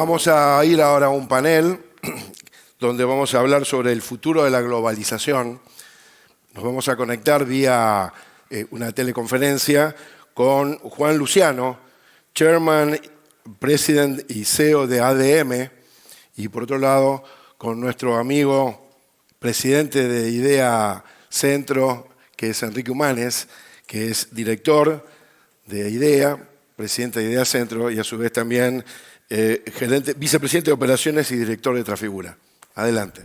Vamos a ir ahora a un panel donde vamos a hablar sobre el futuro de la globalización. Nos vamos a conectar vía una teleconferencia con Juan Luciano, Chairman, President y CEO de ADM, y por otro lado con nuestro amigo presidente de IDEA Centro, que es Enrique Humanes, que es director de IDEA, presidente de IDEA Centro y a su vez también vicepresidente de operaciones y director de Trafigura. Adelante.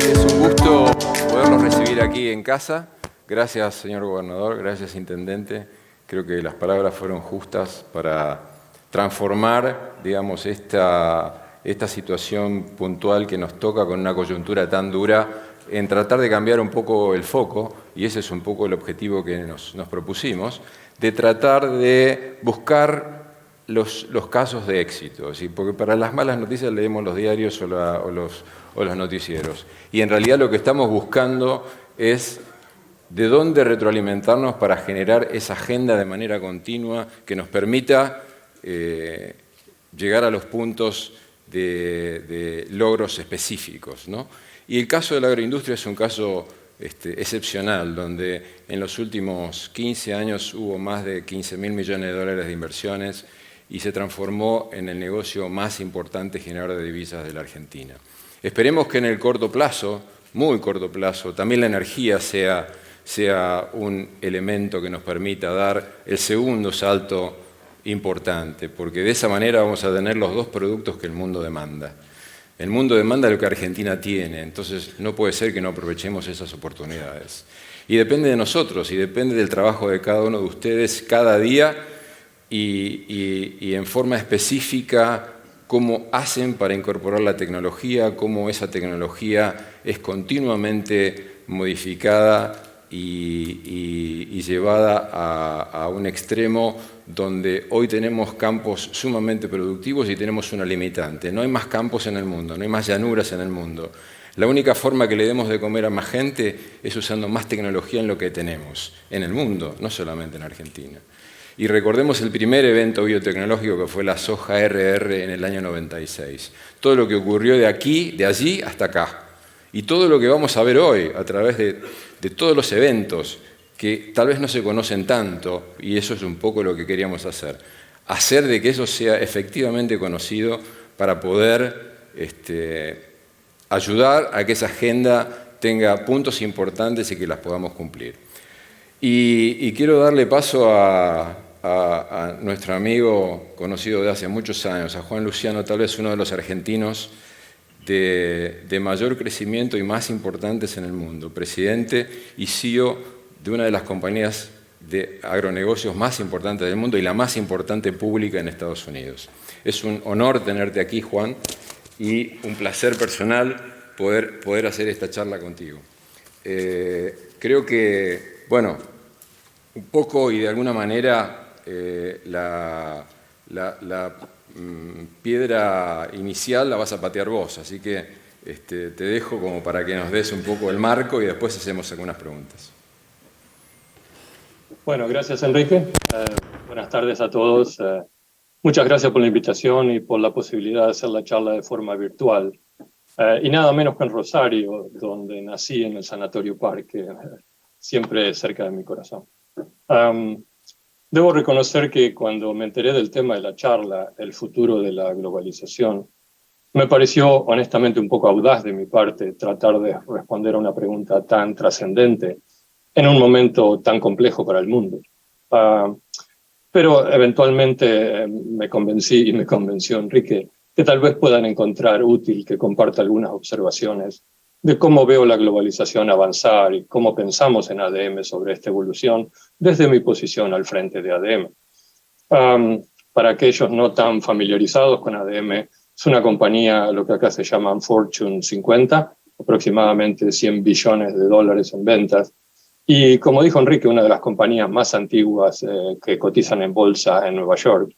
Es un gusto poderlos recibir aquí en casa. Gracias, señor gobernador, gracias, intendente. Creo que las palabras fueron justas para transformar, digamos, esta situación puntual que nos toca con una coyuntura tan dura en tratar de cambiar un poco el foco, y ese es un poco el objetivo que nos propusimos, de tratar de buscar los casos de éxito, ¿sí? Porque para las malas noticias leemos los diarios o los noticieros, y en realidad lo que estamos buscando es de dónde retroalimentarnos para generar esa agenda de manera continua que nos permita llegar a los puntos de logros específicos, ¿no? Y el caso de la agroindustria es un caso excepcional, donde en los últimos 15 años hubo más de 15.000 millones de dólares de inversiones y se transformó en el negocio más importante generador de divisas de la Argentina. Esperemos que en el corto plazo, muy corto plazo, también la energía sea un elemento que nos permita dar el segundo salto importante, porque de esa manera vamos a tener los dos productos que el mundo demanda. El mundo demanda lo que Argentina tiene, entonces no puede ser que no aprovechemos esas oportunidades. Y depende de nosotros, y depende del trabajo de cada uno de ustedes cada día y en forma específica cómo hacen para incorporar la tecnología, cómo esa tecnología es continuamente modificada y llevada a un extremo donde hoy tenemos campos sumamente productivos y tenemos una limitante. No hay más campos en el mundo, no hay más llanuras en el mundo. La única forma que le demos de comer a más gente es usando más tecnología en lo que tenemos, en el mundo, no solamente en Argentina. Y recordemos el primer evento biotecnológico que fue la soja RR en el año 96. Todo lo que ocurrió de allí hasta acá. Y todo lo que vamos a ver hoy a través de todos los eventos que tal vez no se conocen tanto, y eso es un poco lo que queríamos hacer. Hacer de que eso sea efectivamente conocido para poder ayudar a que esa agenda tenga puntos importantes y que las podamos cumplir. Y quiero darle paso a nuestro amigo conocido de hace muchos años, a Juan Luciano, tal vez uno de los argentinos de mayor crecimiento y más importantes en el mundo, presidente y CEO de una de las compañías de agronegocios más importantes del mundo y la más importante pública en Estados Unidos. Es un honor tenerte aquí, Juan, y un placer personal poder hacer esta charla contigo. Creo que, bueno, un poco y de alguna manera la piedra inicial la vas a patear vos, así que te dejo como para que nos des un poco el marco y después hacemos algunas preguntas. Bueno, gracias Enrique. Buenas tardes a todos. Muchas gracias por la invitación y por la posibilidad de hacer la charla de forma virtual. Y nada menos que en Rosario, donde nací en el Sanatorio Parque, siempre cerca de mi corazón. Debo reconocer que cuando me enteré del tema de la charla, el futuro de la globalización, me pareció honestamente un poco audaz de mi parte tratar de responder a una pregunta tan trascendente en un momento tan complejo para el mundo. Pero eventualmente me convencí y me convenció Enrique que tal vez puedan encontrar útil que comparta algunas observaciones de cómo veo la globalización avanzar y cómo pensamos en ADM sobre esta evolución desde mi posición al frente de ADM. Para aquellos no tan familiarizados con ADM, es una compañía, lo que acá se llaman Fortune 50, aproximadamente 100 billones de dólares en ventas. Y como dijo Enrique, una de las compañías más antiguas que cotizan en bolsa en Nueva York.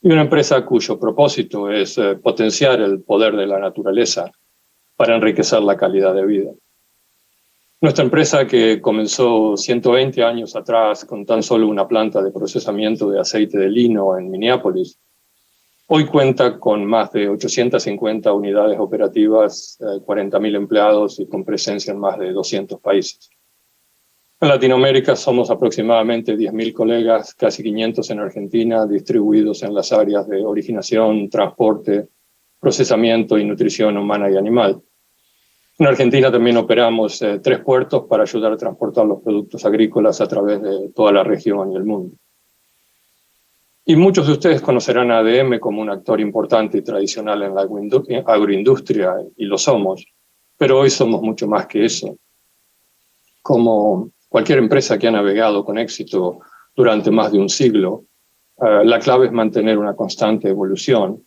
Y una empresa cuyo propósito es potenciar el poder de la naturaleza para enriquecer la calidad de vida. Nuestra empresa, que comenzó 120 años atrás con tan solo una planta de procesamiento de aceite de lino en Minneapolis, hoy cuenta con más de 850 unidades operativas, 40.000 empleados y con presencia en más de 200 países. En Latinoamérica somos aproximadamente 10.000 colegas, casi 500 en Argentina, distribuidos en las áreas de originación, transporte, procesamiento y nutrición humana y animal. En Argentina también operamos 3 puertos para ayudar a transportar los productos agrícolas a través de toda la región y el mundo. Y muchos de ustedes conocerán a ADM como un actor importante y tradicional en la agroindustria, y lo somos, pero hoy somos mucho más que eso. Como cualquier empresa que ha navegado con éxito durante más de un siglo, la clave es mantener una constante evolución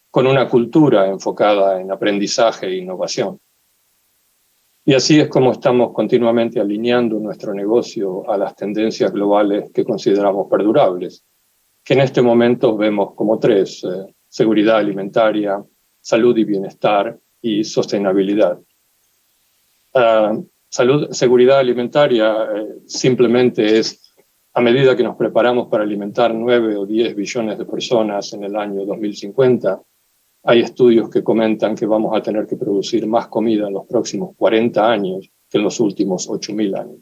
con una cultura enfocada en aprendizaje e innovación. Y así es como estamos continuamente alineando nuestro negocio a las tendencias globales que consideramos perdurables, que en este momento vemos como 3, seguridad alimentaria, salud y bienestar y sostenibilidad. Seguridad alimentaria simplemente es, a medida que nos preparamos para alimentar 9 o 10 billones de personas en el año 2050, hay estudios que comentan que vamos a tener que producir más comida en los próximos 40 años que en los últimos 8.000 años.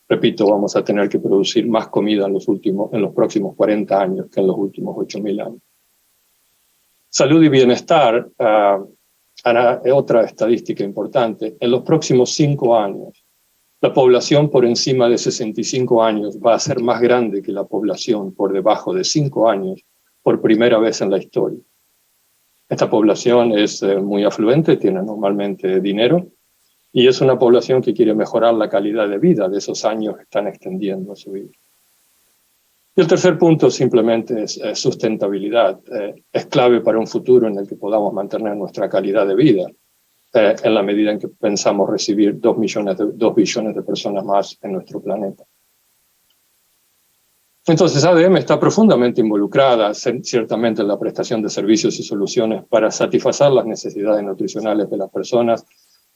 Repito, vamos a tener que producir más comida en los próximos 40 años que en los últimos 8.000 años. Salud y bienestar, otra estadística importante. En los próximos 5 años, la población por encima de 65 años va a ser más grande que la población por debajo de 5 años por primera vez en la historia. Esta población es muy afluente, tiene normalmente dinero, y es una población que quiere mejorar la calidad de vida de esos años que están extendiendo a su vida. Y el tercer punto simplemente es sustentabilidad. Es clave para un futuro en el que podamos mantener nuestra calidad de vida, en la medida en que pensamos recibir 2 billones de personas más en nuestro planeta. Entonces, ADM está profundamente involucrada, ciertamente, en la prestación de servicios y soluciones para satisfacer las necesidades nutricionales de las personas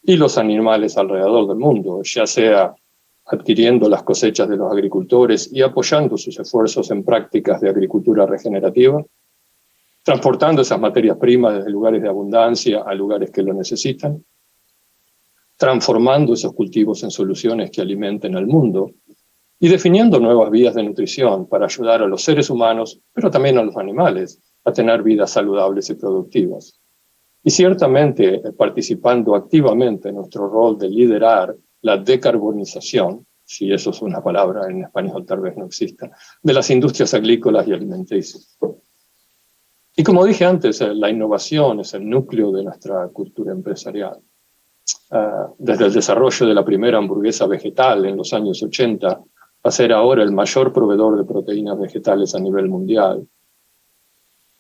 y los animales alrededor del mundo, ya sea adquiriendo las cosechas de los agricultores y apoyando sus esfuerzos en prácticas de agricultura regenerativa, transportando esas materias primas desde lugares de abundancia a lugares que lo necesitan, transformando esos cultivos en soluciones que alimenten al mundo, y definiendo nuevas vías de nutrición para ayudar a los seres humanos, pero también a los animales, a tener vidas saludables y productivas. Y ciertamente participando activamente en nuestro rol de liderar la decarbonización, si eso es una palabra en español tal vez no exista, de las industrias agrícolas y alimenticias. Y como dije antes, la innovación es el núcleo de nuestra cultura empresarial. Desde el desarrollo de la primera hamburguesa vegetal en los años 80, a ser ahora el mayor proveedor de proteínas vegetales a nivel mundial,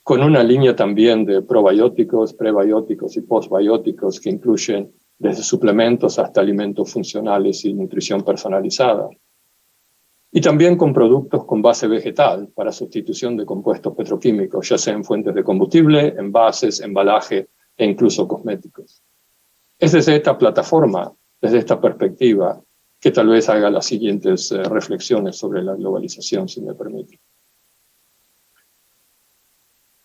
con una línea también de probióticos, prebióticos y postbióticos que incluyen desde suplementos hasta alimentos funcionales y nutrición personalizada. Y también con productos con base vegetal para sustitución de compuestos petroquímicos, ya sea en fuentes de combustible, envases, embalaje e incluso cosméticos. Es desde esta plataforma, desde esta perspectiva, que tal vez haga las siguientes reflexiones sobre la globalización, si me permite.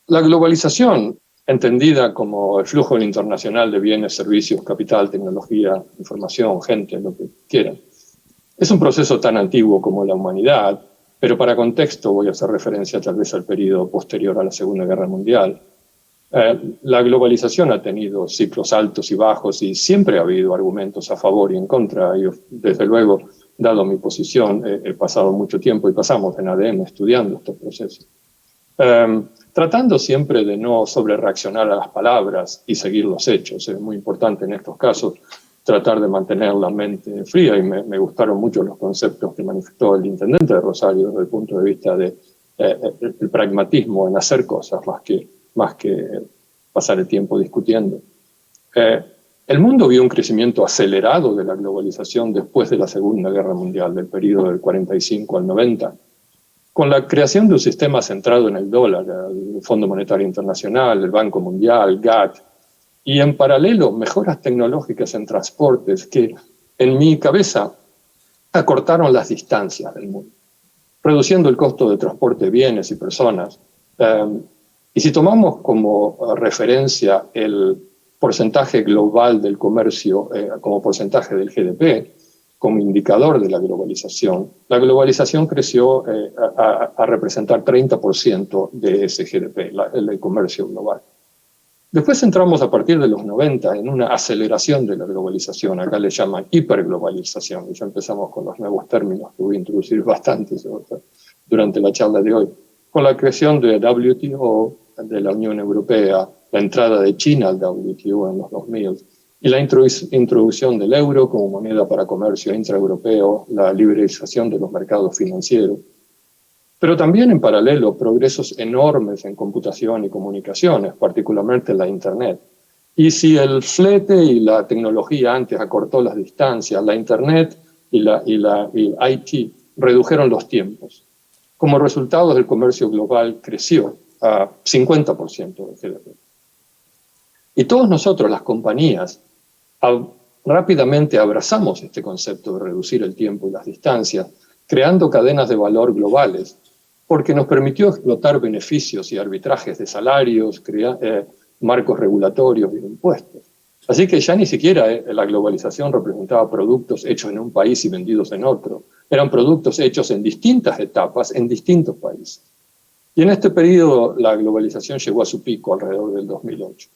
La globalización, entendida como el flujo internacional de bienes, servicios, capital, tecnología, información, gente, lo que quieran, es un proceso tan antiguo como la humanidad, pero para contexto voy a hacer referencia tal vez al periodo posterior a la Segunda Guerra Mundial. La globalización ha tenido ciclos altos y bajos y siempre ha habido argumentos a favor y en contra. Yo, desde luego, dado mi posición, he pasado mucho tiempo y pasamos en ADM estudiando estos procesos. Tratando siempre de no sobrereaccionar a las palabras y seguir los hechos. Es muy importante en estos casos tratar de mantener la mente fría y me gustaron mucho los conceptos que manifestó el intendente de Rosario desde el punto de vista de el pragmatismo en hacer cosas más que pasar el tiempo discutiendo. El mundo vio un crecimiento acelerado de la globalización después de la Segunda Guerra Mundial, del periodo del 45 al 90, con la creación de un sistema centrado en el dólar, el Fondo Monetario Internacional, el Banco Mundial, GATT, y en paralelo mejoras tecnológicas en transportes que en mi cabeza, acortaron las distancias del mundo, reduciendo el costo de transporte de bienes y personas. Y si tomamos como referencia el porcentaje global del comercio como porcentaje del GDP, como indicador de la globalización creció a representar 30% de ese GDP, el comercio global. Después entramos a partir de los 90 en una aceleración de la globalización, acá le llaman hiperglobalización, y ya empezamos con los nuevos términos que voy a introducir bastante durante la charla de hoy, con la creación de WTO, de la Unión Europea, la entrada de China al WTO en los 2000, y la introducción del euro como moneda para comercio intraeuropeo, la liberalización de los mercados financieros. Pero también en paralelo progresos enormes en computación y comunicaciones, particularmente la Internet. Y si el flete y la tecnología antes acortó las distancias, la Internet y el IT redujeron los tiempos. Como resultado, el comercio global creció a 50% del GDP. Y todos nosotros, las compañías, rápidamente abrazamos este concepto de reducir el tiempo y las distancias, creando cadenas de valor globales, porque nos permitió explotar beneficios y arbitrajes de salarios, marcos regulatorios y impuestos. Así que ya ni siquiera la globalización representaba productos hechos en un país y vendidos en otro. Eran productos hechos en distintas etapas, en distintos países. Y en este periodo la globalización llegó a su pico alrededor del 2008.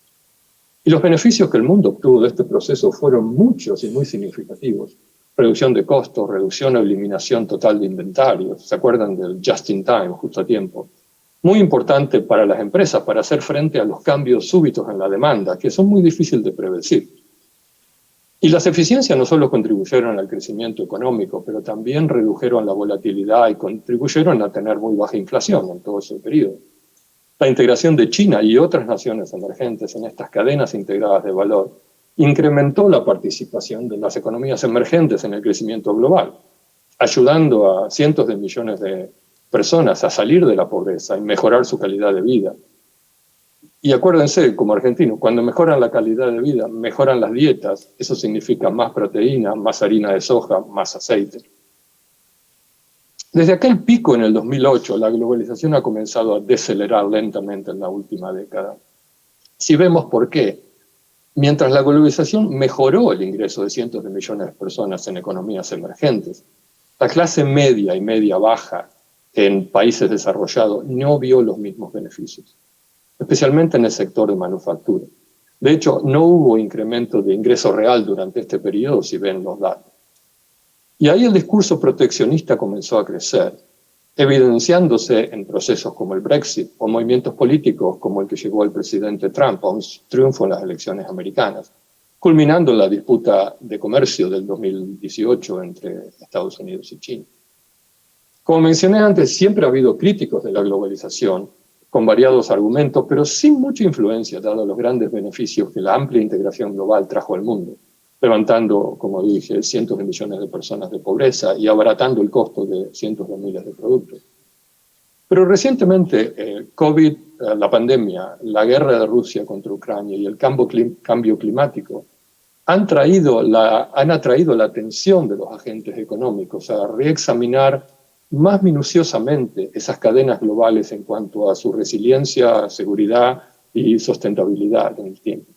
Y los beneficios que el mundo obtuvo de este proceso fueron muchos y muy significativos. Reducción de costos, reducción o eliminación total de inventarios. ¿Se acuerdan del just in time, justo a tiempo? Muy importante para las empresas para hacer frente a los cambios súbitos en la demanda, que son muy difíciles de predecir. Y las eficiencias no solo contribuyeron al crecimiento económico, pero también redujeron la volatilidad y contribuyeron a tener muy baja inflación en todo ese periodo. La integración de China y otras naciones emergentes en estas cadenas integradas de valor incrementó la participación de las economías emergentes en el crecimiento global, ayudando a cientos de millones de personas a salir de la pobreza y mejorar su calidad de vida. Y acuérdense, como argentinos, cuando mejoran la calidad de vida, mejoran las dietas, eso significa más proteína, más harina de soja, más aceite. Desde aquel pico en el 2008, la globalización ha comenzado a decelerar lentamente en la última década. Si vemos por qué, mientras la globalización mejoró el ingreso de cientos de millones de personas en economías emergentes, la clase media y media-baja en países desarrollados no vio los mismos beneficios, especialmente en el sector de manufactura. De hecho, no hubo incremento de ingreso real durante este periodo, si ven los datos. Y ahí el discurso proteccionista comenzó a crecer, evidenciándose en procesos como el Brexit o movimientos políticos como el que llevó el presidente Trump a un triunfo en las elecciones americanas, culminando en la disputa de comercio del 2018 entre Estados Unidos y China. Como mencioné antes, siempre ha habido críticos de la globalización, con variados argumentos, pero sin mucha influencia, dado los grandes beneficios que la amplia integración global trajo al mundo, levantando, como dije, cientos de millones de personas de pobreza y abaratando el costo de cientos de miles de productos. Pero recientemente, COVID, la pandemia, la guerra de Rusia contra Ucrania y el cambio climático han atraído la atención de los agentes económicos a reexaminar más minuciosamente esas cadenas globales en cuanto a su resiliencia, seguridad y sostenibilidad en el tiempo.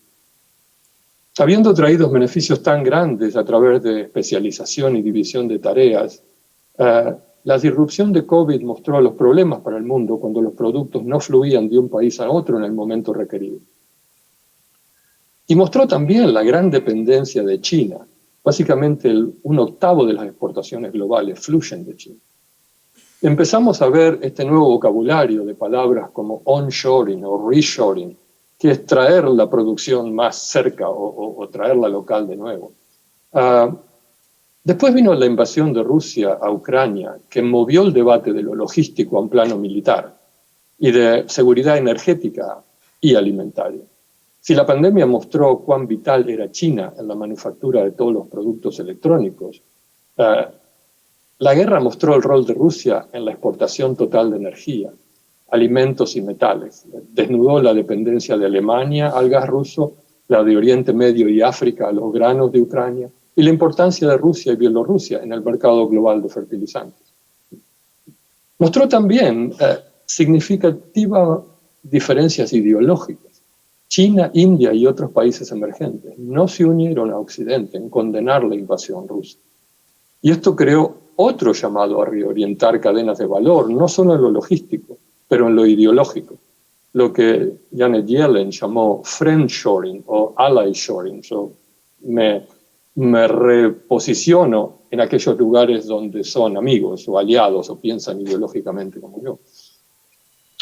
Habiendo traído beneficios tan grandes a través de especialización y división de tareas, la disrupción de COVID mostró los problemas para el mundo cuando los productos no fluían de un país a otro en el momento requerido. Y mostró también la gran dependencia de China. Básicamente, 1/8 de las exportaciones globales fluyen de China. Empezamos a ver este nuevo vocabulario de palabras como onshoring o reshoring, que es traer la producción más cerca o traerla local de nuevo. Después vino la invasión de Rusia a Ucrania, que movió el debate de lo logístico a un plano militar y de seguridad energética y alimentaria. Si la pandemia mostró cuán vital era China en la manufactura de todos los productos electrónicos, la guerra mostró el rol de Rusia en la exportación total de energía, alimentos y metales. Desnudó la dependencia de Alemania al gas ruso, la de Oriente Medio y África a los granos de Ucrania, y la importancia de Rusia y Bielorrusia en el mercado global de fertilizantes. Mostró también significativas diferencias ideológicas. China, India y otros países emergentes no se unieron a Occidente en condenar la invasión rusa. Y esto creó otro llamado a reorientar cadenas de valor, no solo en lo logístico, pero en lo ideológico, lo que Janet Yellen llamó friendshoring o ally shoring. Yo me reposiciono en aquellos lugares donde son amigos o aliados o piensan ideológicamente como yo.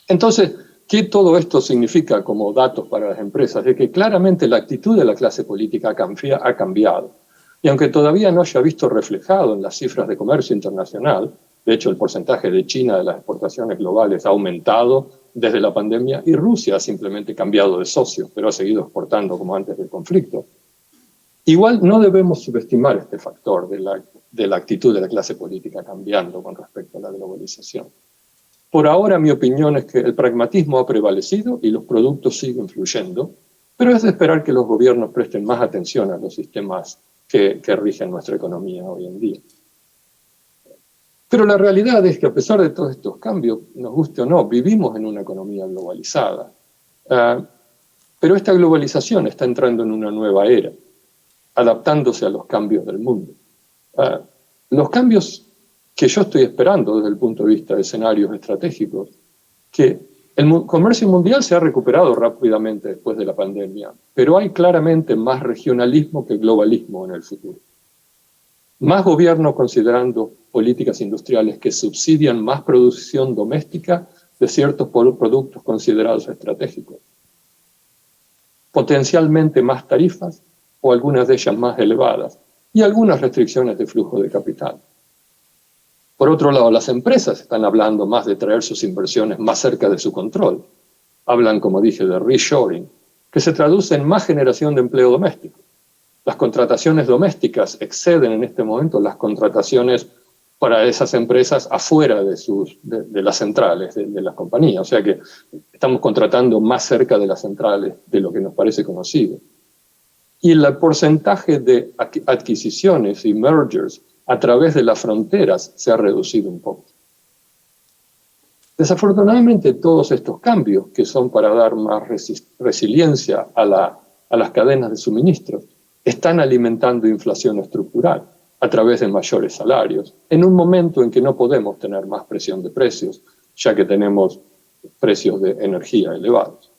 Entonces, ¿qué todo esto significa como datos para las empresas? Es que claramente la actitud de la clase política ha cambiado. Y aunque todavía no haya visto reflejado en las cifras de comercio internacional, de hecho el porcentaje de China de las exportaciones globales ha aumentado desde la pandemia y Rusia ha simplemente cambiado de socio, pero ha seguido exportando como antes del conflicto. Igual no debemos subestimar este factor de la actitud de la clase política cambiando con respecto a la globalización. Por ahora mi opinión es que el pragmatismo ha prevalecido y los productos siguen fluyendo, pero es de esperar que los gobiernos presten más atención a los sistemas que rigen nuestra economía hoy en día. Pero la realidad es que a pesar de todos estos cambios, nos guste o no, vivimos en una economía globalizada. Pero esta globalización está entrando en una nueva era, adaptándose a los cambios del mundo. Los cambios que yo estoy esperando desde el punto de vista de escenarios estratégicos, que el comercio mundial se ha recuperado rápidamente después de la pandemia, pero hay claramente más regionalismo que globalismo en el futuro. Más gobierno considerando políticas industriales que subsidian más producción doméstica de ciertos productos considerados estratégicos. Potencialmente más tarifas o algunas de ellas más elevadas y algunas restricciones de flujo de capital. Por otro lado, las empresas están hablando más de traer sus inversiones más cerca de su control. Hablan, como dije, de reshoring, que se traduce en más generación de empleo doméstico. Las contrataciones domésticas exceden en este momento las contrataciones para esas empresas afuera de las centrales, de las compañías. O sea que estamos contratando más cerca de las centrales de lo que nos parece conocido. Y el porcentaje de adquisiciones y mergers a través de las fronteras se ha reducido un poco. Desafortunadamente, todos estos cambios, que son para dar más resiliencia a las cadenas de suministro, están alimentando inflación estructural a través de mayores salarios, en un momento en que no podemos tener más presión de precios, ya que tenemos precios de energía elevados.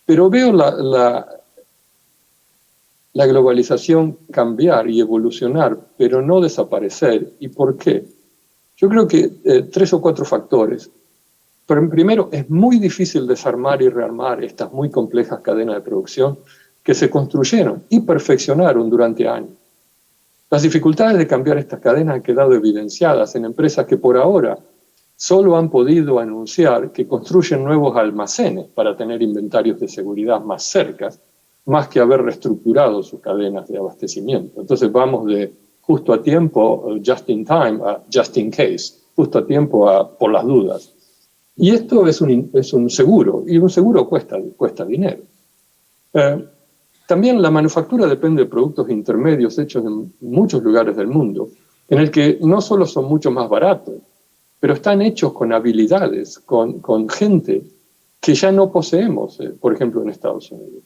Pero veo la globalización cambiar y evolucionar, pero no desaparecer. ¿Y por qué? Yo creo que 3 o 4 factores. Pero primero, es muy difícil desarmar y rearmar estas muy complejas cadenas de producción que se construyeron y perfeccionaron durante años. Las dificultades de cambiar estas cadenas han quedado evidenciadas en empresas que por ahora solo han podido anunciar que construyen nuevos almacenes para tener inventarios de seguridad más cerca, más que haber reestructurado sus cadenas de abastecimiento. Entonces vamos de justo a tiempo, just in time, a just in case, justo a tiempo a por las dudas. Y esto es un seguro, y un seguro cuesta dinero. También la manufactura depende de productos intermedios hechos en muchos lugares del mundo, en el que no solo son mucho más baratos, pero están hechos con habilidades, con gente que ya no poseemos, por ejemplo, en Estados Unidos,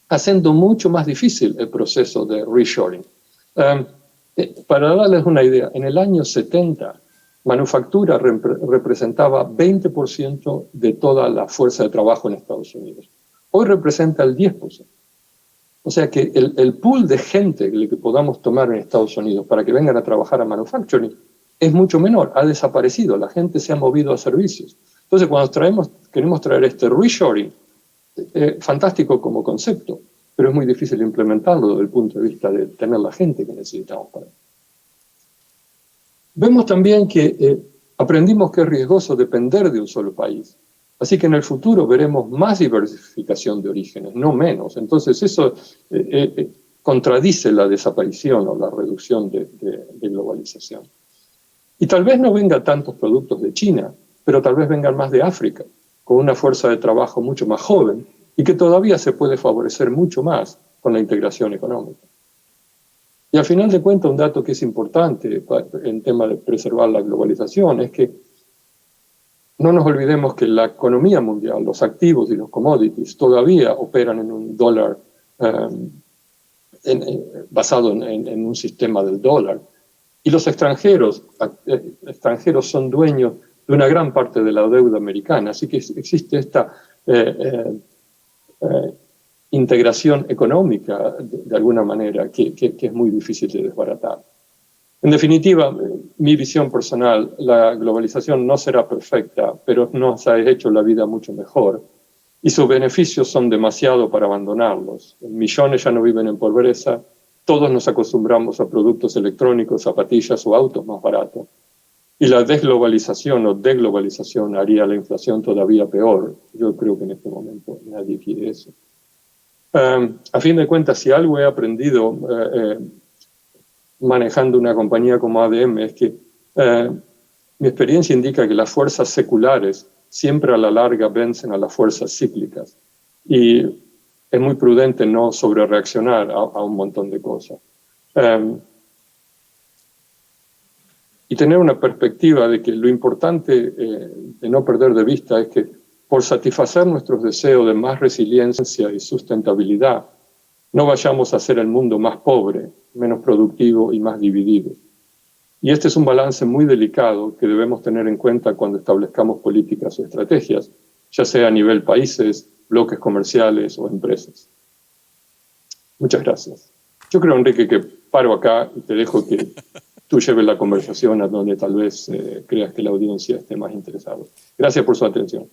haciendo mucho más difícil el proceso de reshoring. Para darles una idea, en el año 70, manufactura representaba 20% de toda la fuerza de trabajo en Estados Unidos. Hoy representa el 10%. O sea que el pool de gente que podamos tomar en Estados Unidos para que vengan a trabajar a manufacturing es mucho menor, ha desaparecido, la gente se ha movido a servicios. Entonces cuando queremos traer este reshoring, fantástico como concepto, pero es muy difícil implementarlo desde el punto de vista de tener la gente que necesitamos para eso. Vemos también que aprendimos que es riesgoso depender de un solo país. Así que en el futuro veremos más diversificación de orígenes, no menos. Entonces eso contradice la desaparición o la reducción de globalización. Y tal vez no vengan tantos productos de China, pero tal vez vengan más de África, con una fuerza de trabajo mucho más joven y que todavía se puede favorecer mucho más con la integración económica. Y al final de cuentas, un dato que es importante en tema de preservar la globalización es que no nos olvidemos que la economía mundial, los activos y los commodities todavía operan en un dólar basado en un sistema del dólar. Y los extranjeros son dueños de una gran parte de la deuda americana. Así que existe esta integración económica, de alguna manera, que es muy difícil de desbaratar. En definitiva, mi visión personal, la globalización no será perfecta, pero nos ha hecho la vida mucho mejor. Y sus beneficios son demasiado para abandonarlos. Millones ya no viven en pobreza, todos nos acostumbramos a productos electrónicos, zapatillas o autos más baratos. Y la desglobalización o deglobalización haría la inflación todavía peor. Yo creo que en este momento nadie quiere eso. A fin de cuentas, si algo he aprendido manejando una compañía como ADM es que mi experiencia indica que las fuerzas seculares siempre a la larga vencen a las fuerzas cíclicas. Y es muy prudente no sobrereaccionar a un montón de cosas. Y tener una perspectiva de que lo importante de no perder de vista es que por satisfacer nuestros deseos de más resiliencia y sustentabilidad, no vayamos a hacer el mundo más pobre, menos productivo y más dividido. Y este es un balance muy delicado que debemos tener en cuenta cuando establezcamos políticas o estrategias, ya sea a nivel países, bloques comerciales o empresas. Muchas gracias. Yo creo, Enrique, que paro acá y te dejo que tú lleves la conversación a donde tal vez creas que la audiencia esté más interesada. Gracias por su atención.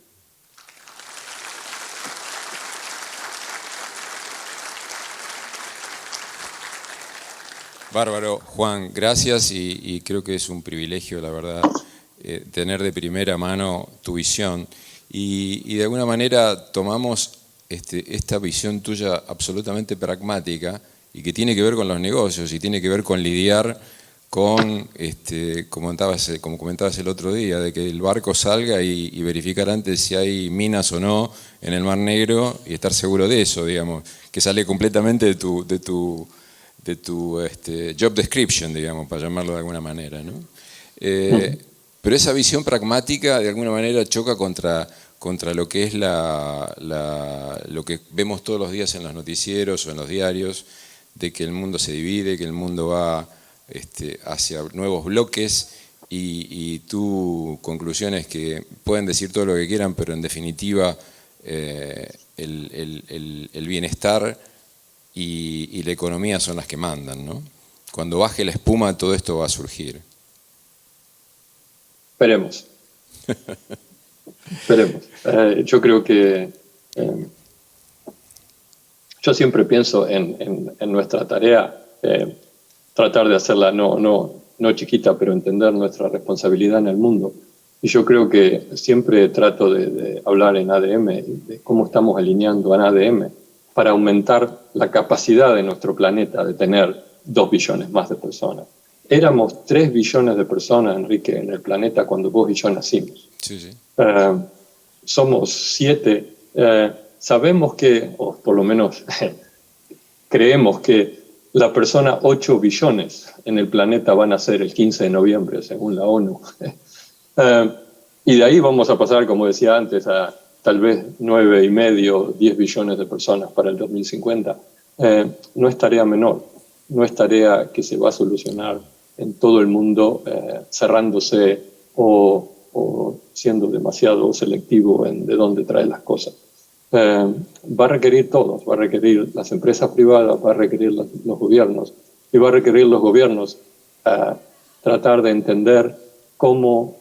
Bárbaro, Juan, gracias y creo que es un privilegio, la verdad, tener de primera mano tu visión y de alguna manera tomamos esta visión tuya absolutamente pragmática y que tiene que ver con los negocios y tiene que ver con lidiar con, como comentabas el otro día, de que el barco salga y verificar antes si hay minas o no en el Mar Negro y estar seguro de eso, digamos, que sale completamente de tu job description, digamos, para llamarlo de alguna manera, ¿no? Pero esa visión pragmática de alguna manera choca contra lo que es lo que vemos todos los días en los noticieros o en los diarios, de que el mundo se divide, que el mundo va hacia nuevos bloques y tu conclusión es que pueden decir todo lo que quieran, pero en definitiva el bienestar y la economía son las que mandan, ¿no? Cuando baje la espuma todo esto va a surgir. Esperemos. Esperemos. Yo creo que yo siempre pienso en nuestra tarea, tratar de hacerla no chiquita, pero entender nuestra responsabilidad en el mundo. Y yo creo que siempre trato de hablar en ADM, de cómo estamos alineando en ADM para aumentar la capacidad de nuestro planeta de tener 2 billones más de personas. Éramos 3 billones de personas, Enrique, en el planeta cuando vos y yo nacimos. Sí, sí. Somos 7. Sabemos que, o por lo menos creemos que la persona 8 billones en el planeta van a ser el 15 de noviembre, según la ONU. Y de ahí vamos a pasar, como decía antes, a tal vez 9,5, 10 billones de personas para el 2050. No es tarea menor, no es tarea que se va a solucionar en todo el mundo cerrándose o siendo demasiado selectivo en de dónde trae las cosas. Va a requerir todos, va a requerir las empresas privadas, va a requerir los gobiernos y va a requerir los gobiernos tratar de entender cómo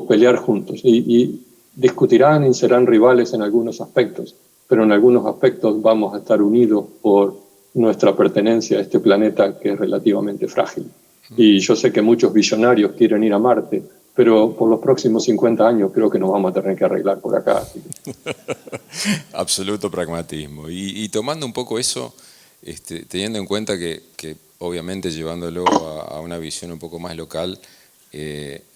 pelear juntos y discutirán y serán rivales en algunos aspectos, pero en algunos aspectos vamos a estar unidos por nuestra pertenencia a este planeta que es relativamente frágil. Y yo sé que muchos visionarios quieren ir a Marte, pero por los próximos 50 años creo que nos vamos a tener que arreglar por acá. Absoluto pragmatismo. Y tomando un poco eso, teniendo en cuenta que obviamente llevándolo a una visión un poco más local,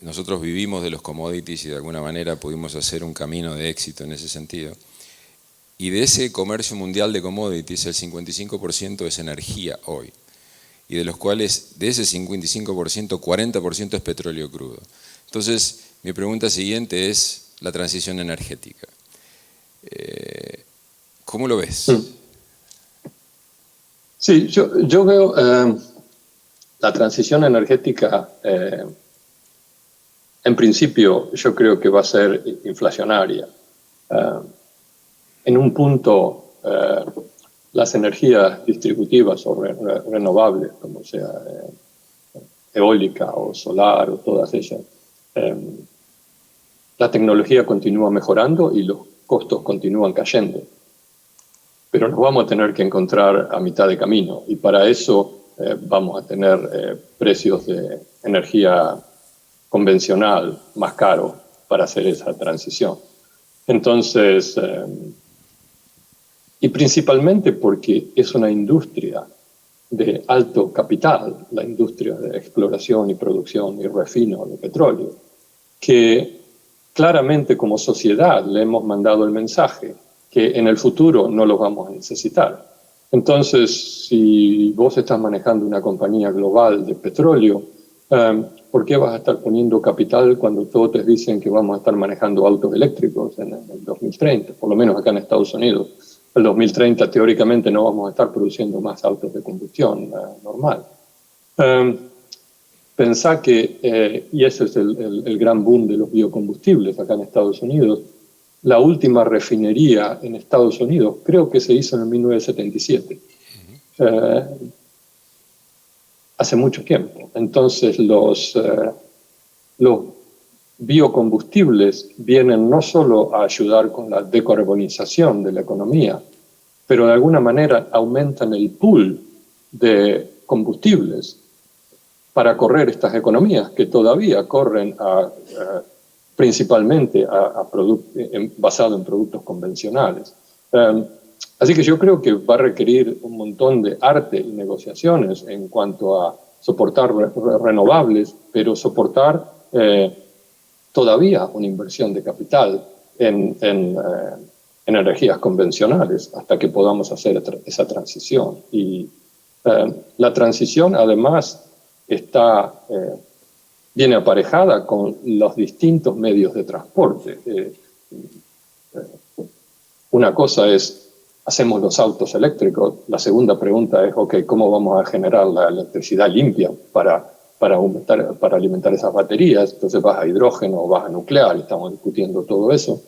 nosotros vivimos de los commodities y de alguna manera pudimos hacer un camino de éxito en ese sentido. Y de ese comercio mundial de commodities, el 55% es energía hoy. y de los cuales de ese 55%, 40% es petróleo crudo. Entonces, mi pregunta siguiente es la transición energética. ¿Cómo lo ves? Sí, yo veo la transición energética, en principio, yo creo que va a ser inflacionaria. En un punto, las energías distributivas o renovables, como sea eólica o solar o todas ellas, la tecnología continúa mejorando y los costos continúan cayendo. Pero nos vamos a tener que encontrar a mitad de camino y para eso vamos a tener precios de energía convencional más caros para hacer esa transición. Entonces, y principalmente porque es una industria de alto capital, la industria de exploración y producción y refino de petróleo, que claramente como sociedad le hemos mandado el mensaje que en el futuro no lo vamos a necesitar. Entonces, si vos estás manejando una compañía global de petróleo, ¿por qué vas a estar poniendo capital cuando todos te dicen que vamos a estar manejando autos eléctricos en el 2030? Por lo menos acá en Estados Unidos. En el 2030 teóricamente no vamos a estar produciendo más autos de combustión normal. Pensá que, y ese es el gran boom de los biocombustibles acá en Estados Unidos, la última refinería en Estados Unidos creo que se hizo en 1977. Hace mucho tiempo. Entonces los biocombustibles vienen no solo a ayudar con la decarbonización de la economía, pero de alguna manera aumentan el pool de combustibles para correr estas economías que todavía corren principalmente basado en productos convencionales. Así que yo creo que va a requerir un montón de arte y negociaciones en cuanto a soportar renovables, pero soportar todavía una inversión de capital en energías convencionales hasta que podamos hacer esa transición. Y la transición además viene aparejada con los distintos medios de transporte. Una cosa es, hacemos los autos eléctricos. La segunda pregunta es, ok, ¿cómo vamos a generar la electricidad limpia para alimentar esas baterías? Entonces vas a hidrógeno o vas a nuclear, estamos discutiendo todo eso.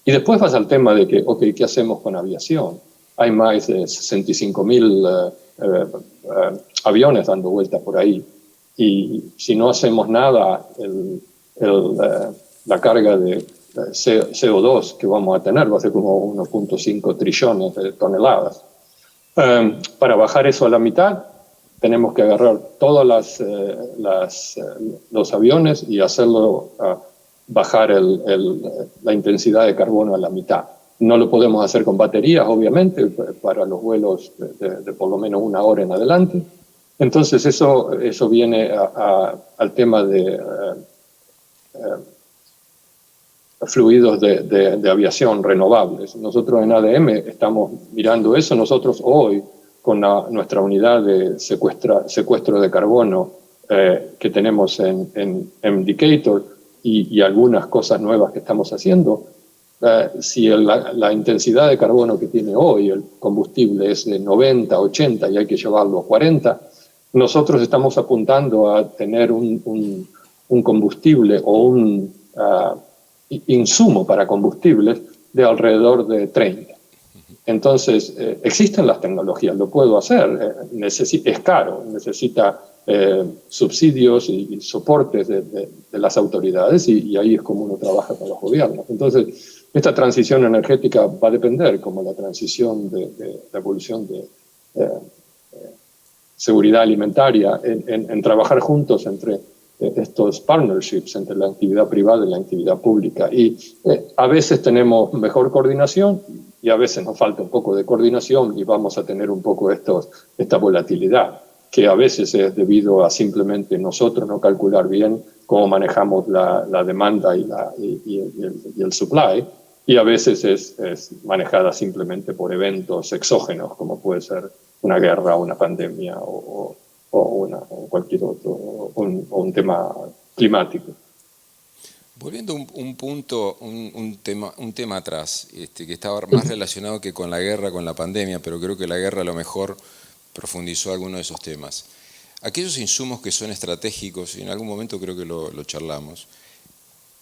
Y después vas al tema de que, ok, ¿qué hacemos con aviación? Hay más de 65.000 aviones dando vueltas por ahí. Y si no hacemos nada, la carga de CO2 que vamos a tener va a ser como 1.5 trillones de toneladas. Para bajar eso a la mitad, tenemos que agarrar todos los aviones y hacerlo bajar la intensidad de carbono a la mitad. No lo podemos hacer con baterías, obviamente, para los vuelos de por lo menos 1 hora en adelante. Entonces eso viene al tema de fluidos de aviación renovables. Nosotros en ADM estamos mirando eso. Nosotros hoy, con nuestra unidad de secuestro de carbono que tenemos en Decatur y algunas cosas nuevas que estamos haciendo, si la intensidad de carbono que tiene hoy el combustible es de 90, 80 y hay que llevarlo a 40, nosotros estamos apuntando a tener un combustible o un insumo para combustibles de alrededor de 30. Entonces, existen las tecnologías, lo puedo hacer, es caro, necesita subsidios y soportes de las autoridades y ahí es como uno trabaja con los gobiernos. Entonces, esta transición energética va a depender, como la transición de la evolución de seguridad alimentaria, en trabajar juntos entre estos partnerships entre la actividad privada y la actividad pública. Y a veces tenemos mejor coordinación y a veces nos falta un poco de coordinación y vamos a tener un poco esta volatilidad, que a veces es debido a simplemente nosotros no calcular bien cómo manejamos la demanda y el supply, y a veces es manejada simplemente por eventos exógenos, como puede ser una guerra, una pandemia o cualquier otro, o un tema climático. Volviendo un punto, un tema atrás, que estaba más relacionado que con la guerra, con la pandemia, pero creo que la guerra a lo mejor profundizó alguno de esos temas. Aquellos insumos que son estratégicos, y en algún momento creo que lo charlamos,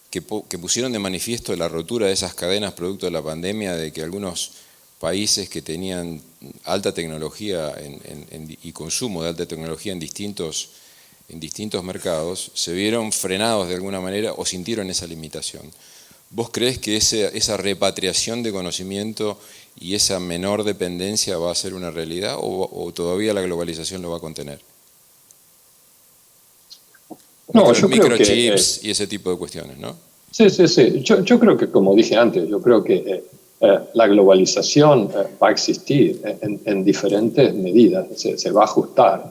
que pusieron de manifiesto la rotura de esas cadenas producto de la pandemia, de que algunos países que tenían alta tecnología y consumo de alta tecnología en distintos mercados, se vieron frenados de alguna manera o sintieron esa limitación. ¿Vos crees que esa repatriación de conocimiento y esa menor dependencia va a ser una realidad o todavía la globalización lo va a contener? No, yo creo que microchips y ese tipo de cuestiones, ¿no? Sí. Yo creo que, como dije antes, yo creo que la globalización va a existir en diferentes medidas, se va a ajustar.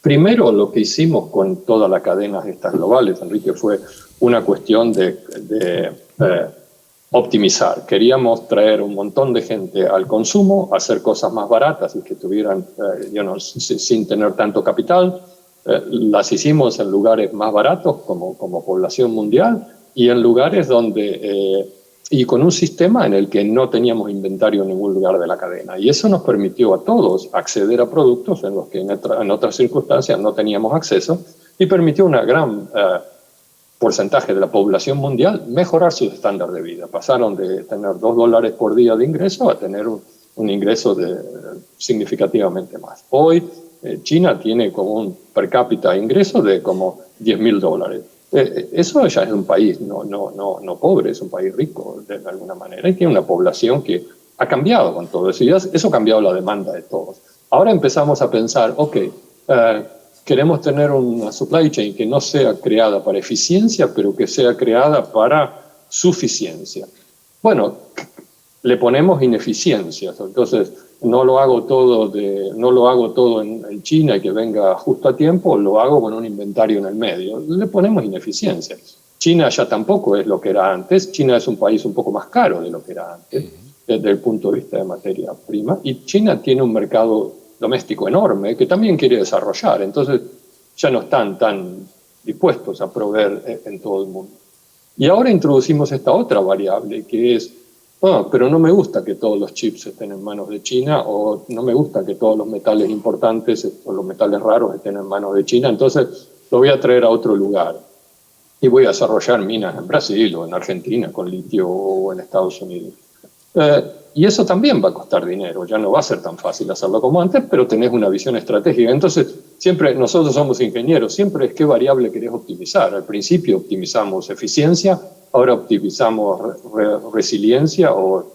Primero, lo que hicimos con todas las cadenas estas globales, Enrique, fue una cuestión de optimizar. Queríamos traer un montón de gente al consumo, hacer cosas más baratas y que tuvieran, sin tener tanto capital. Las hicimos en lugares más baratos como población mundial y en lugares donde y con un sistema en el que no teníamos inventario en ningún lugar de la cadena. Y eso nos permitió a todos acceder a productos en los que en otras circunstancias no teníamos acceso y permitió una gran porcentaje de la población mundial mejorar su estándar de vida. Pasaron de tener $2 por día de ingreso a tener un ingreso significativamente más. Hoy China tiene como un per cápita ingreso de como $10.000. Eso ya es un país no pobre, es un país rico de alguna manera y tiene una población que ha cambiado con todo eso y eso ha cambiado la demanda de todos. Ahora empezamos a pensar, queremos tener una supply chain que no sea creada para eficiencia, pero que sea creada para suficiencia. Bueno, le ponemos ineficiencias, entonces no lo hago todo en China y que venga justo a tiempo, lo hago con un inventario en el medio. Le ponemos ineficiencias. China ya tampoco es lo que era antes. China es un país un poco más caro de lo que era antes, desde el punto de vista de materia prima. Y China tiene un mercado doméstico enorme que también quiere desarrollar. Entonces ya no están tan dispuestos a proveer en todo el mundo. Y ahora introducimos esta otra variable que es pero no me gusta que todos los chips estén en manos de China o no me gusta que todos los metales importantes o los metales raros estén en manos de China, entonces lo voy a traer a otro lugar y voy a desarrollar minas en Brasil o en Argentina con litio o en Estados Unidos. Y eso también va a costar dinero, ya no va a ser tan fácil hacerlo como antes, pero tenés una visión estratégica. Entonces, siempre nosotros somos ingenieros, siempre es qué variable querés optimizar. Al principio optimizamos eficiencia, ahora optimizamos resiliencia o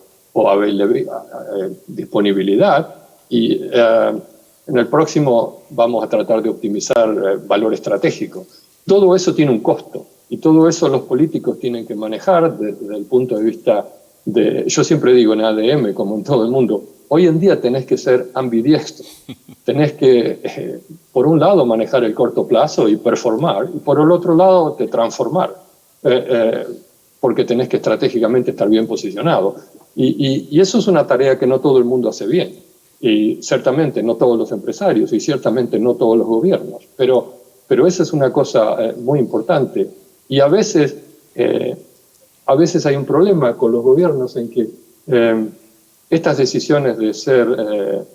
disponibilidad y en el próximo vamos a tratar de optimizar valor estratégico. Todo eso tiene un costo y todo eso los políticos tienen que manejar desde el punto de vista yo siempre digo en ADM, como en todo el mundo, hoy en día tenés que ser ambidiestro. Tenés que, por un lado, manejar el corto plazo y performar, y por el otro lado, transformar, porque tenés que estratégicamente estar bien posicionado. Y eso es una tarea que no todo el mundo hace bien. Y ciertamente no todos los empresarios, y ciertamente no todos los gobiernos. Pero esa es una cosa muy importante. Y a veces hay un problema con los gobiernos en que estas decisiones de ser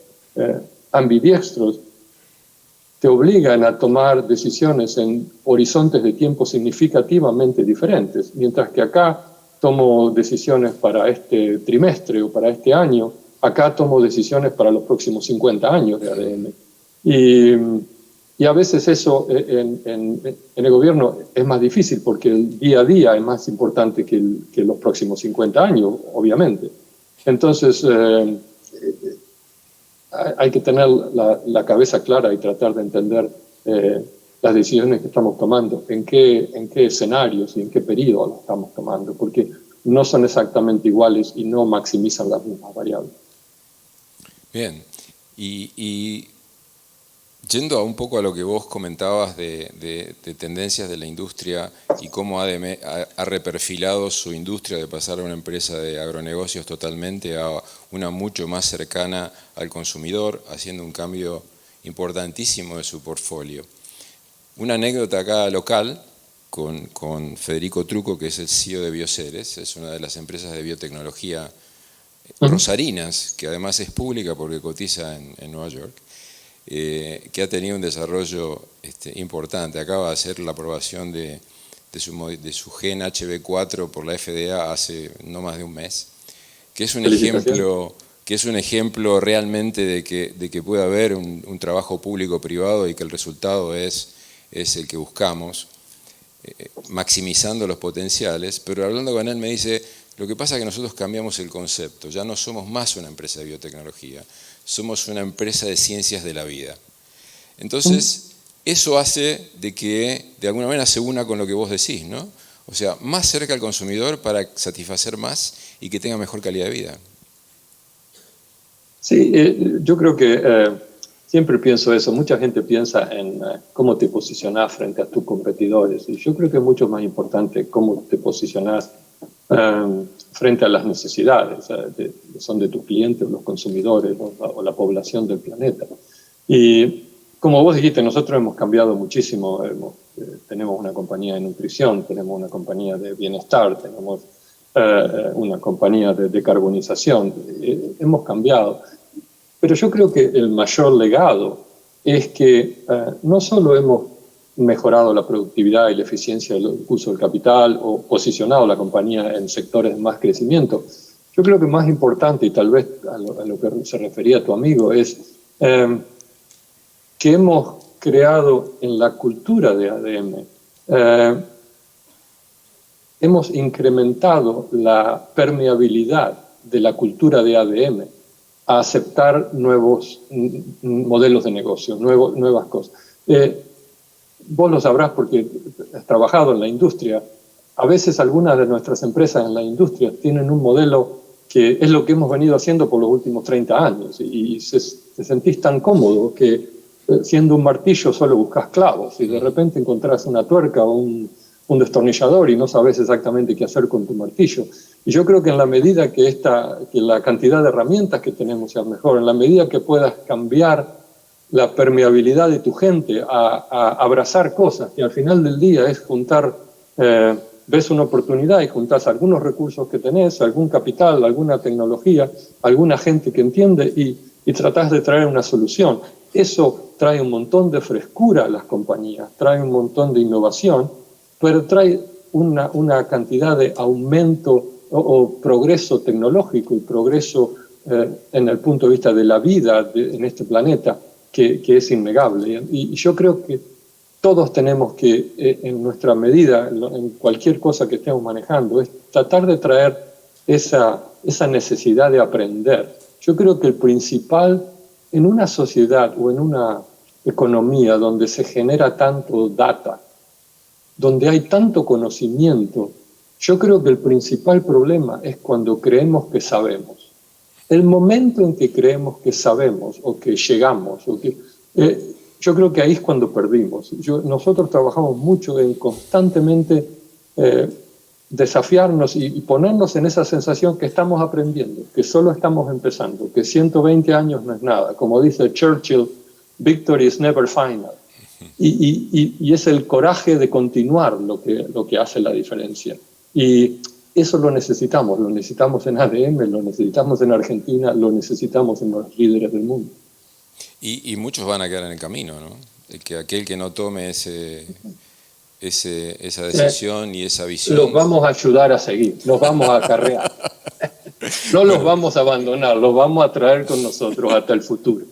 ambidiestros te obligan a tomar decisiones en horizontes de tiempo significativamente diferentes, mientras que acá tomo decisiones para este trimestre o para este año, acá tomo decisiones para los próximos 50 años de ADM. Y a veces eso en el gobierno es más difícil porque el día a día es más importante que los próximos 50 años, obviamente. Entonces, hay que tener la cabeza clara y tratar de entender las decisiones que estamos tomando, en qué escenarios y en qué periodo las estamos tomando, porque no son exactamente iguales y no maximizan las mismas variables. Bien, y Yendo a un poco a lo que vos comentabas de tendencias de la industria y cómo ADM ha reperfilado su industria de pasar a una empresa de agronegocios totalmente a una mucho más cercana al consumidor, haciendo un cambio importantísimo de su portfolio. Una anécdota acá local con Federico Trucco, que es el CEO de Bioceres, es una de las empresas de biotecnología rosarinas, que además es pública porque cotiza en Nueva York. Que ha tenido un desarrollo importante. Acaba de hacer la aprobación de su gen HB4 por la FDA hace no más de un mes, que es un ejemplo realmente de que puede haber un trabajo público-privado y que el resultado es el que buscamos, maximizando los potenciales. Pero hablando con él me dice, lo que pasa es que nosotros cambiamos el concepto, ya no somos más una empresa de biotecnología, somos una empresa de ciencias de la vida. Entonces, eso hace de que de alguna manera se una con lo que vos decís, ¿no? O sea, más cerca al consumidor para satisfacer más y que tenga mejor calidad de vida. Sí, yo creo que siempre pienso eso. Mucha gente piensa en cómo te posicionás frente a tus competidores. Y yo creo que es mucho más importante cómo te posicionás frente a las necesidades, que son de tus clientes, los consumidores o la población del planeta. Y como vos dijiste, nosotros hemos cambiado muchísimo. Tenemos una compañía de nutrición, tenemos una compañía de bienestar, tenemos una compañía de decarbonización. Hemos cambiado. Pero yo creo que el mayor legado es que no solo hemos mejorado la productividad y la eficiencia del uso del capital o posicionado la compañía en sectores de más crecimiento. Yo creo que más importante, y tal vez a lo que se refería tu amigo, es que hemos creado en la cultura de ADM, hemos incrementado la permeabilidad de la cultura de ADM a aceptar nuevos modelos de negocio, nuevas cosas. Vos lo sabrás porque has trabajado en la industria. A veces algunas de nuestras empresas en la industria tienen un modelo que es lo que hemos venido haciendo por los últimos 30 años y te sentís tan cómodo que siendo un martillo solo buscas clavos y de repente encontrás una tuerca o un destornillador y no sabes exactamente qué hacer con tu martillo. Y yo creo que en la medida que la cantidad de herramientas que tenemos sea mejor, en la medida que puedas cambiar la permeabilidad de tu gente a abrazar cosas, que al final del día es juntar, ves una oportunidad y juntás algunos recursos que tenés, algún capital, alguna tecnología, alguna gente que entiende y tratás de traer una solución. Eso trae un montón de frescura a las compañías, trae un montón de innovación, pero trae una cantidad de aumento o progreso tecnológico y progreso en el punto de vista de la vida en este planeta, que es innegable. Y yo creo que todos tenemos que, en nuestra medida, en cualquier cosa que estemos manejando, es tratar de traer esa necesidad de aprender. Yo creo que el principal, en una sociedad o en una economía donde se genera tanto data, donde hay tanto conocimiento, yo creo que el principal problema es cuando creemos que sabemos. El momento en que creemos que sabemos o que llegamos, yo creo que ahí es cuando perdimos. Nosotros trabajamos mucho en constantemente desafiarnos y ponernos en esa sensación que estamos aprendiendo, que solo estamos empezando, que 120 años no es nada. Como dice Churchill, victory is never final. Y es el coraje de continuar lo que hace la diferencia. Y eso lo necesitamos en ADM, lo necesitamos en Argentina, lo necesitamos en los líderes del mundo. Y muchos van a quedar en el camino, ¿no? Aquel que no tome esa decisión y esa visión. Los vamos a ayudar a seguir, los vamos a acarrear. No los vamos a abandonar, los vamos a traer con nosotros hasta el futuro.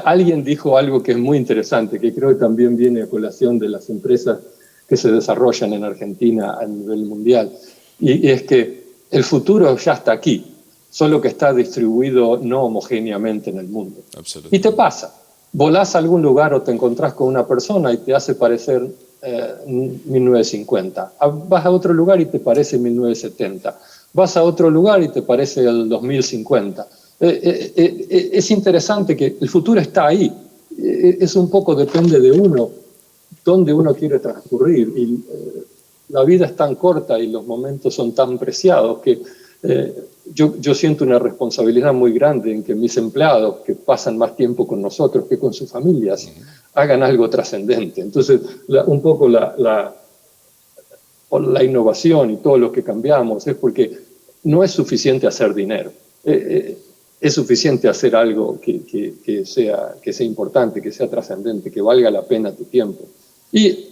Alguien dijo algo que es muy interesante, que creo que también viene a colación de las empresas que se desarrollan en Argentina a nivel mundial. Y es que el futuro ya está aquí, solo que está distribuido no homogéneamente en el mundo. Y te pasa, volás a algún lugar o te encontrás con una persona y te hace parecer 1950. Vas a otro lugar y te parece 1970. Vas a otro lugar y te parece el 2050. Es interesante que el futuro está ahí es un poco, depende de uno, dónde uno quiere transcurrir. Y la vida es tan corta y los momentos son tan preciados que yo siento una responsabilidad muy grande en que mis empleados, que pasan más tiempo con nosotros que con sus familias, hagan algo trascendente. Entonces, un poco la innovación y todo lo que cambiamos es porque no es suficiente hacer dinero. Es suficiente hacer algo que sea importante, que sea trascendente, que valga la pena tu tiempo. Y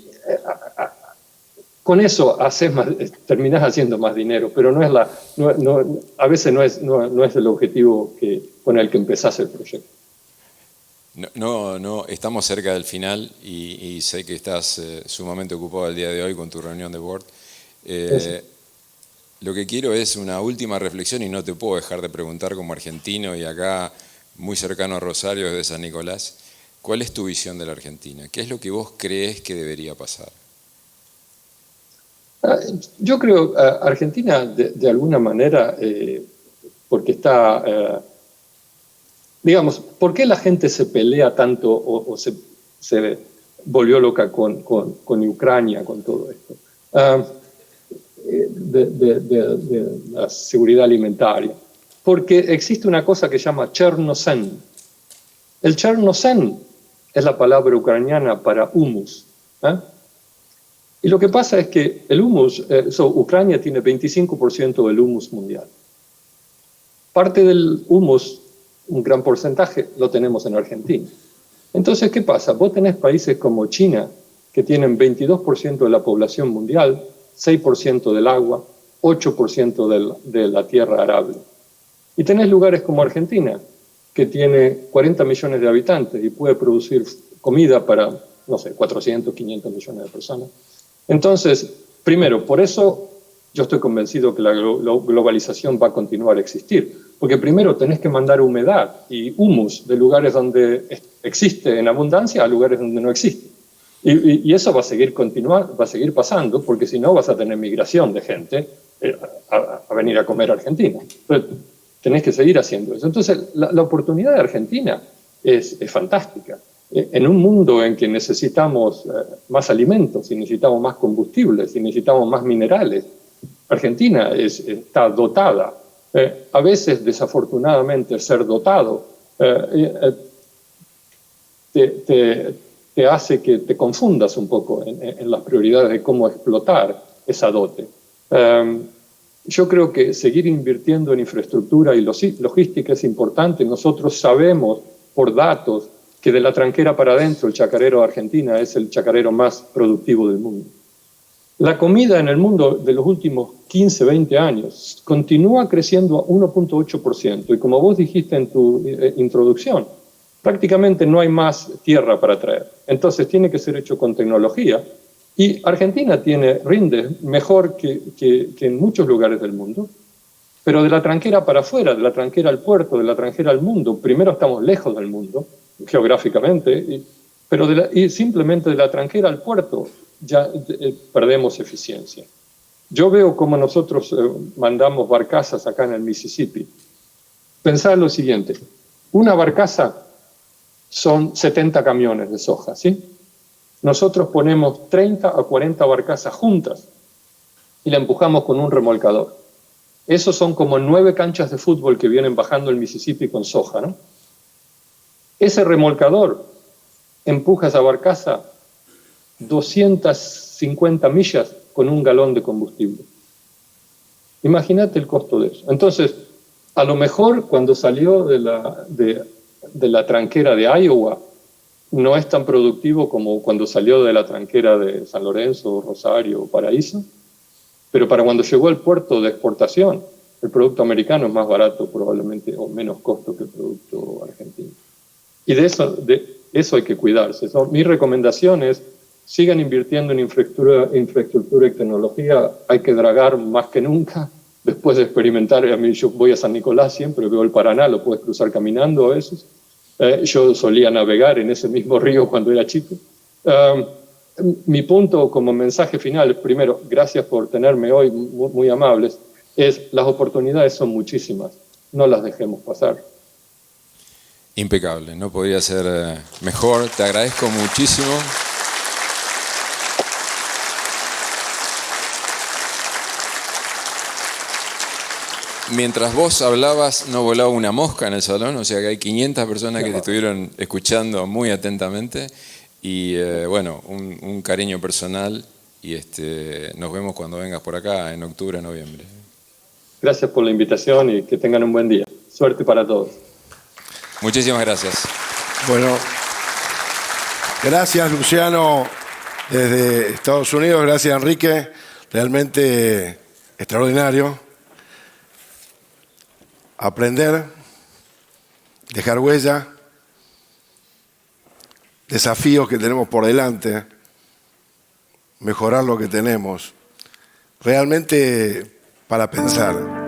con eso terminás haciendo más dinero, pero a veces no es el objetivo con el que empezás el proyecto. No, estamos cerca del final y sé que estás sumamente ocupado el día de hoy con tu reunión de board. Lo que quiero es una última reflexión y no te puedo dejar de preguntar como argentino y acá muy cercano a Rosario, desde San Nicolás, ¿cuál es tu visión de la Argentina? ¿Qué es lo que vos crees que debería pasar? Yo creo Argentina de alguna manera, porque está, digamos, ¿por qué la gente se pelea tanto o se volvió loca con Ucrania, con todo esto? De la seguridad alimentaria. Porque existe una cosa que se llama Chernosen. El Chernosen es la palabra ucraniana para humus. Y lo que pasa es que el humus, Ucrania tiene 25% del humus mundial. Parte del humus, un gran porcentaje, lo tenemos en Argentina. Entonces, ¿qué pasa? Vos tenés países como China, que tienen 22% de la población mundial, 6% del agua, 8% de la tierra arable. Y tenés lugares como Argentina, que tiene 40 millones de habitantes y puede producir comida para, no sé, 400, 500 millones de personas. Entonces, primero, por eso yo estoy convencido que la globalización va a continuar a existir. Porque primero tenés que mandar humedad y humus de lugares donde existe en abundancia a lugares donde no existe. Y eso va a seguir pasando, porque si no vas a tener migración de gente a venir a comer a Argentina. Entonces, tenés que seguir haciendo eso. Entonces, la oportunidad de Argentina es fantástica. En un mundo en que necesitamos más alimentos, y necesitamos más combustibles, y necesitamos más minerales, Argentina está dotada. A veces, desafortunadamente, ser dotado te hace que te confundas un poco en las prioridades de cómo explotar esa dote. Yo creo que seguir invirtiendo en infraestructura y logística es importante. Nosotros sabemos por datos que de la tranquera para adentro el chacarero de Argentina es el chacarero más productivo del mundo. La comida en el mundo de los últimos 15, 20 años continúa creciendo a 1.8%. Y como vos dijiste en tu introducción, prácticamente no hay más tierra para traer. Entonces tiene que ser hecho con tecnología. Y Argentina rinde mejor que en muchos lugares del mundo. Pero de la tranquera para afuera, de la tranquera al puerto, de la tranquera al mundo, primero estamos lejos del mundo, geográficamente, pero simplemente de la tranquera al puerto ya perdemos eficiencia. Yo veo cómo nosotros mandamos barcazas acá en el Mississippi. Pensad lo siguiente, una barcaza son 70 camiones de soja, ¿sí? Nosotros ponemos 30 a 40 barcazas juntas y la empujamos con un remolcador. Esos son como 9 canchas de fútbol que vienen bajando el Mississippi con soja, ¿no? Ese remolcador empuja esa barcaza 250 millas con un galón de combustible. Imagínate el costo de eso. Entonces, a lo mejor cuando salió de la tranquera de Iowa, no es tan productivo como cuando salió de la tranquera de San Lorenzo, Rosario o Paraíso, pero para cuando llegó al puerto de exportación, el producto americano es más barato probablemente o menos costo que el producto argentino. Y de eso hay que cuidarse. Mi recomendación es sigan invirtiendo en infraestructura y tecnología. Hay que dragar más que nunca. Después de experimentar, yo voy a San Nicolás siempre, veo el Paraná, lo puedes cruzar caminando a veces. Yo solía navegar en ese mismo río cuando era chico. Mi punto como mensaje final, primero, gracias por tenerme hoy, muy amables, es las oportunidades son muchísimas, no las dejemos pasar. Impecable, no podría ser mejor. Te agradezco muchísimo. Mientras vos hablabas, no volaba una mosca en el salón, o sea que hay 500 personas que te estuvieron escuchando muy atentamente. Y bueno, un cariño personal y nos vemos cuando vengas por acá en octubre, noviembre. Gracias por la invitación y que tengan un buen día. Suerte para todos. Muchísimas gracias. Bueno, gracias Luciano desde Estados Unidos, gracias Enrique, realmente extraordinario. Aprender, dejar huella, desafíos que tenemos por delante, mejorar lo que tenemos, realmente para pensar.